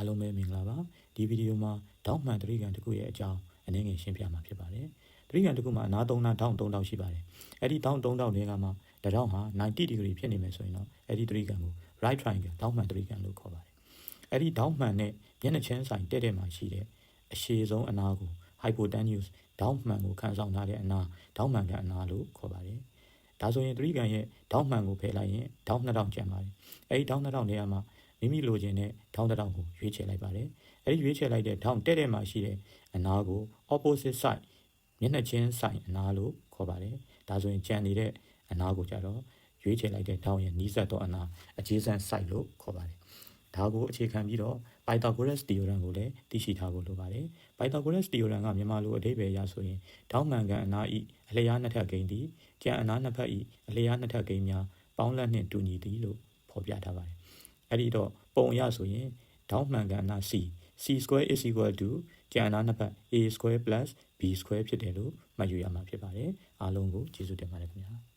အားလုံးပဲမင်္ဂလာပါဒီဗီဒီယိုမှာတောင်းမှန်တရိကန်တစ်ခုရဲ့အကြောင်းအနည်းငယ်ရှင်းပြမှာဖြစ်ပါတယ်တရိကန်တစ်ခုမှာအနား3နားတောင်း3တောင်းရှိပါတယ်အဲ့ဒီတောင်း3တောင်းတွေကမှတတောင်းဟာ90 degree ဖြစ်နေမယ်ဆိုရင်တော့အဲ့ဒီတရိကန်ကို right triangle တောင်းမှန်တရိကန်လို့ခေါ်ပါတယ်အဲ့ဒီတောင်းမှန်နဲ့မျက်နှာချင်းဆိုင်တဲ့တဲ့မှာရှိတဲ့အရှည်ဆုံးအနားကို hypotenuse တောင်းမှန်ကိုခန်းဆောင်ထားတဲ့အနားတောင်းမှန်ကအနားလို့ခေါ်ပါတယ်ဒါဆိုရင်တရိကန်ရဲ့တောင်းမှန်ကိုဖယ်လိုက်ရင်တောင်း2000ကျန်ပါတယ်အဲ့ဒီတောင်း2000နေရာမှာမိမိလိုချင်တဲ့ထောင်းတစ်ထောင်ကိုရွေးချယ်လိုက်ပါတယ်။အဲဒီရွေးချယ်လိုက်တဲ့ထောင်းတဲ့မှာရှိတဲ့အနားကို opposite side မျက်နှာချင်းဆိုင်အနားလို့ခေါ်ပါတယ်။ဒါဆိုရင်ကြံနေတဲ့အနားကိုကြတော့ရွေးချယ်လိုက်တဲ့ထောင်းရဲ့နီးစပ်သောအနား adjacent side လို့ခေါ်ပါတယ်။ဒါကိုအခြေခံပြီးတော့ Pythagoras theorem ကိုလည်းသိရှိထားဖို့လိုပါတယ်။ Pythagoras theorem ကမြန်မာလိုအဓိပ္ပာယ်ရဆိုရင်ထောင်းမှန်ကန်အနားဤအလျားနှစ်ထပ်ကိန်းသည်ကြံအနားနှစ်ဖက်ဤအလျားနှစ်ထပ်ကိန်းများပေါင်းလက်နှင့်တူညီသည်လို့ဖော်ပြထားပါတယ်။အဲ့ဒီတော့ပုံရဆိုရင်တောင်းမှန်ကန်အနား c square is equal to ကြံအနားနှစ်ဖက် a square plus b square ဖြစ်တယ်လို့မှတ်ယူရမှာဖြစ်ပါတယ်အားလုံးကိုကျေးဇူးတင်ပါတယ်ခင်ဗျာ